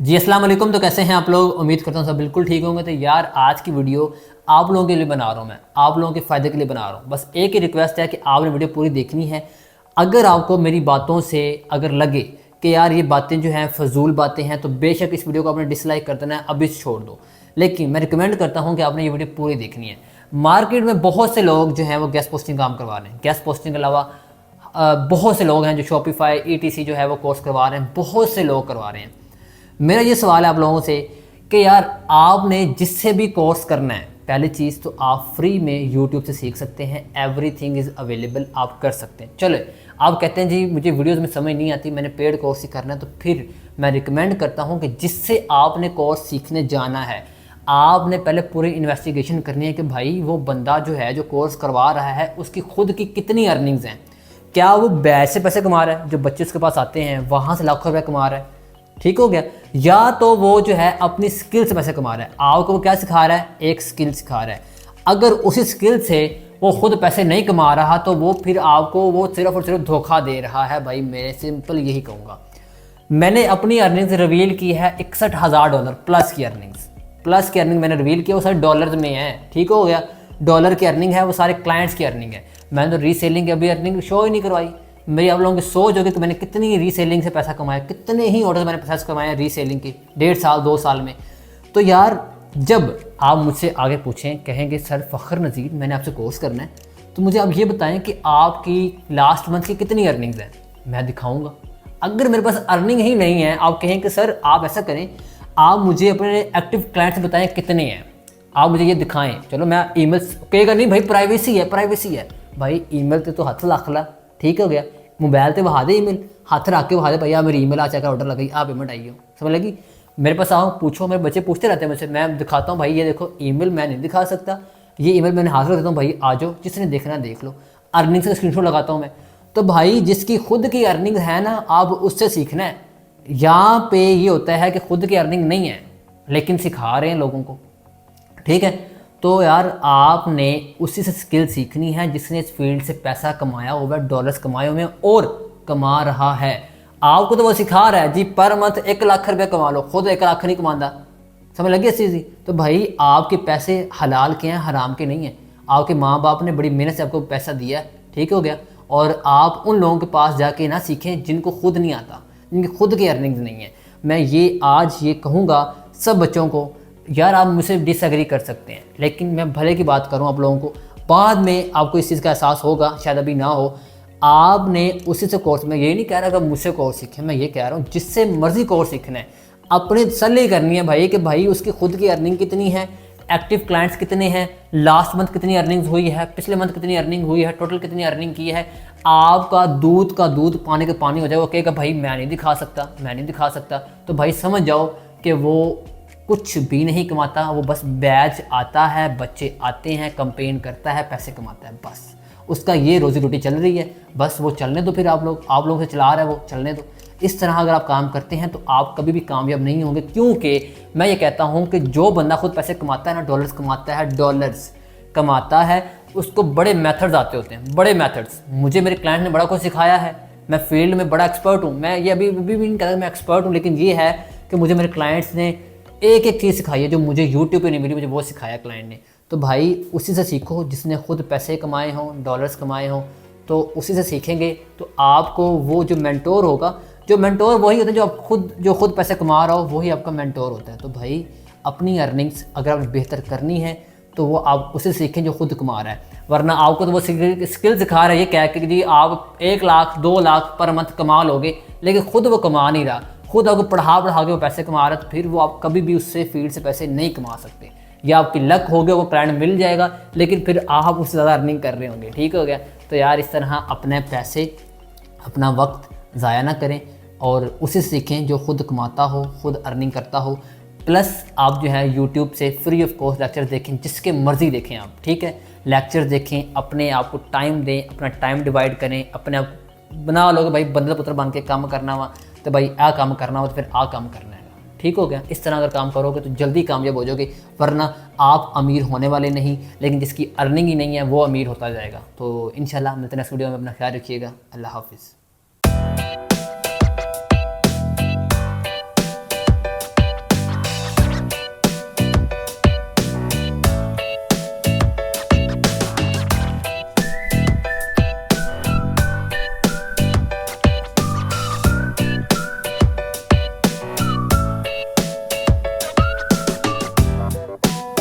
जी अस्सलाम वालेकुम। तो कैसे हैं आप लोग? उम्मीद करता हूँ सब बिल्कुल ठीक होंगे। तो यार आज की वीडियो आप लोगों के लिए बना रहा हूँ, मैं आप लोगों के फ़ायदे के लिए बना रहा हूँ। बस एक ही रिक्वेस्ट है कि आपने वीडियो पूरी देखनी है। अगर आपको मेरी बातों से अगर लगे कि यार ये बातें जो हैं फजूल बातें हैं, तो बेशक इस वीडियो को आपने डिसलाइक कर देना है, अभी से छोड़ दो। लेकिन मैं रिकमेंड करता हूँ कि आपने ये वीडियो पूरी देखनी है। मार्केट में बहुत से लोग जो हैं वो गेस्ट पोस्टिंग काम करवा रहे हैं। गेस्ट पोस्टिंग के अलावा बहुत से लोग हैं जो शॉपिफाई ETC जो है वो कोर्स करवा रहे हैं, बहुत से लोग करवा रहे हैं। मेरा ये सवाल है आप लोगों से कि यार आपने जिससे भी कोर्स करना है, पहली चीज़ तो आप फ्री में यूट्यूब से सीख सकते हैं। एवरीथिंग इज़ अवेलेबल, आप कर सकते हैं। चलो आप कहते हैं जी मुझे वीडियोस में समझ नहीं आती, मैंने पेड कोर्स ही करना है, तो फिर मैं रिकमेंड करता हूँ कि जिससे आपने कोर्स सीखने जाना है, आपने पहले पूरी इन्वेस्टिगेशन करनी है कि भाई वो बंदा जो है जो कोर्स करवा रहा है उसकी खुद की कितनी अर्निंग्स हैं। क्या वो बैच से पैसे कमा रहा है, जो बच्चे उसके पास आते हैं वहाँ से लाखों रुपये कमा रहा है, ठीक हो गया, या तो वो जो है अपनी स्किल से पैसे कमा रहा है। आपको वो क्या सिखा रहा है? एक स्किल सिखा रहा है। अगर उसी स्किल से वो खुद पैसे नहीं कमा रहा तो वो फिर आपको वो सिर्फ और सिर्फ धोखा दे रहा है। भाई मैं सिंपल यही कहूँगा। मैंने अपनी अर्निंग्स रिवील की है $61,000 प्लस की अर्निंग मैंने रिवील किया, वो सारे डॉलर्स में है, ठीक हो गया। डॉलर की अर्निंग है, वो सारे क्लाइंट्स की अर्निंग है। मैंने तो रीसेलिंग की अभी अर्निंग शो ही नहीं करवाई। मेरी आप लोगों की सोच होगी कि मैंने कितनी रीसेलिंग से पैसा कमाया, कितने ही ऑर्डर मैंने पैसा कमाया रीसेलिंग की 1.5 साल 2 साल में। तो यार जब आप मुझसे आगे पूछें, कहेंगे सर फ़खर नज़ीर मैंने आपसे कोर्स करना है, तो मुझे आप ये बताएं कि आपकी लास्ट मंथ की कितनी अर्निंग्स हैं, मैं दिखाऊंगा। अगर मेरे पास अर्निंग ही नहीं है, आप कहें कि सर आप ऐसा करें, आप मुझे अपने एक्टिव क्लाइंट्स बताएं कितने हैं, आप मुझे ये दिखाएं। चलो मैं ईमेल कहेगा नहीं भाई प्राइवेसी है भाई, ईमेल तो हाथ रख ला, ठीक हो गया। मोबाइल तो वहा दे, ईमेल हाथ रख के वहा दे, भैया मेरी ईमेल आ चेक ऑर्डर लगी, आप पेमेंट आई हो, समझ लगी। मेरे पास आओ पूछो, मेरे बच्चे पूछते रहते हैं मुझसे, मैं दिखाता हूँ भाई ये देखो ईमेल मैं नहीं दिखा सकता, ये ईमेल मैंने हाथ रख देता हूँ, भाई आ जाओ जिसने देखना देख लो। अर्निंग से स्क्रीनशॉट लगाता हूँ मैं। तो भाई जिसकी खुद की अर्निंग है ना, आप उससे सीखना है। यहाँ पे ये होता है कि खुद की अर्निंग नहीं है लेकिन सिखा रहे हैं लोगों को, ठीक है। तो यार आपने उसी से स्किल सीखनी है जिसने इस फील्ड से पैसा कमाया हुआ है, डॉलर्स कमाए हुए हैं और कमा रहा है। आपको तो वो सिखा रहा है जी पर मंथ 1 लाख रुपये कमा लो, खुद 1 लाख नहीं कमाता, समझ लगी इस चीज़ की। तो भाई आपके पैसे हलाल के हैं, हराम के नहीं हैं। आपके माँ बाप ने बड़ी मेहनत से आपको पैसा दिया है, ठीक हो गया। और आप उन लोगों के पास जाके ना सीखें जिनको खुद नहीं आता, जिनकी खुद की अर्निंग्स नहीं है। मैं ये आज ये कहूँगा सब बच्चों को, यार आप मुझसे डिसएग्री कर सकते हैं लेकिन मैं भले की बात करूं आप लोगों को, बाद में आपको इस चीज़ का एहसास होगा, शायद अभी ना हो। आपने उसी से कोर्स, मैं ये नहीं कह रहा कि मुझसे कोर्स सीखें, मैं ये कह रहा हूँ जिससे मर्जी कोर्स सीखना है, अपने तसल्ली करनी है भाई कि भाई उसकी खुद की अर्निंग कितनी है, एक्टिव क्लाइंट्स कितने हैं, लास्ट मंथ कितनी अर्निंग हुई है, पिछले मंथ कितनी अर्निंग हुई है, टोटल कितनी अर्निंग की है। आपका दूध का दूध पानी का पानी हो जाए, वो कहेगा भाई मैं नहीं दिखा सकता। तो भाई समझ जाओ कि वो कुछ भी नहीं कमाता, वो बस बैच आता है, बच्चे आते हैं, कंपेन करता है, पैसे कमाता है, बस उसका ये रोजी रोटी चल रही है। बस वो चलने दो, फिर आप लोग से चला रहा है वो, चलने दो। इस तरह अगर आप काम करते हैं तो आप कभी भी कामयाब नहीं होंगे, क्योंकि मैं ये कहता हूँ कि जो बंदा खुद पैसे कमाता है ना, डॉलर्स कमाता है, उसको बड़े मेथड्स आते होते हैं, बड़े मेथड्स। मुझे मेरे क्लाइंट ने बड़ा कुछ सिखाया है, मैं फील्ड में बड़ा एक्सपर्ट हूँ। मैं ये अभी भी नहीं कहता मैं एक्सपर्ट हूँ, लेकिन ये है कि मुझे मेरे क्लाइंट्स ने एक एक चीज़ सिखाई है जो मुझे यूट्यूब पे नहीं मिली, मुझे वो सिखाया क्लाइंट ने। तो भाई उसी से सीखो जिसने खुद पैसे कमाए हों, डॉलर्स कमाए हों, तो उसी से सीखेंगे। तो आपको वो जो मेंटोर होगा, जो मेंटोर वही होता है जो खुद पैसे कमा रहा हो, वही आपका मेंटोर होता है। तो भाई अपनी अर्निंग्स अगर आप बेहतर करनी है तो वो आप उसे सीखें जो खुद कमा रहा है, वरना आपको तो वो स्किल सिखा रहा है ये कह के जी आप 1 लाख 2 लाख पर मंथ कमा लोगे, लेकिन खुद वो कमा नहीं रहा, खुद आपको पढ़ा के वो पैसे कमा रहा है, तो फिर वो आप कभी भी उससे फील्ड से पैसे नहीं कमा सकते। या आपकी लक हो गया वो क्लाइंट मिल जाएगा, लेकिन फिर आप उससे ज़्यादा अर्निंग कर रहे होंगे, ठीक हो गया। तो यार इस तरह अपने पैसे, अपना वक्त ज़ाया ना करें और उसे सीखें जो खुद कमाता हो, खुद अर्निंग करता हो। प्लस आप जो है यूट्यूब से फ्री ऑफ कॉस्ट लेक्चर देखें, जिसके मर्ज़ी देखें आप, ठीक है। लेक्चर देखें, अपने आप को टाइम दें, अपना टाइम डिवाइड करें, अपने आप बना लोगे भाई बंदर पुत्र बन के काम करना हुआ तो भाई आ काम करना हो तो फिर आ काम करना है, ठीक हो गया। इस तरह अगर काम करोगे तो जल्दी कामयाब हो जाओगे, वरना आप अमीर होने वाले नहीं, लेकिन जिसकी अर्निंग ही नहीं है वो अमीर होता जाएगा। तो इंशाल्लाह मिलते हैं नेक्स्ट वीडियो में। अपना ख्याल रखिएगा। अल्लाह हाफिज़।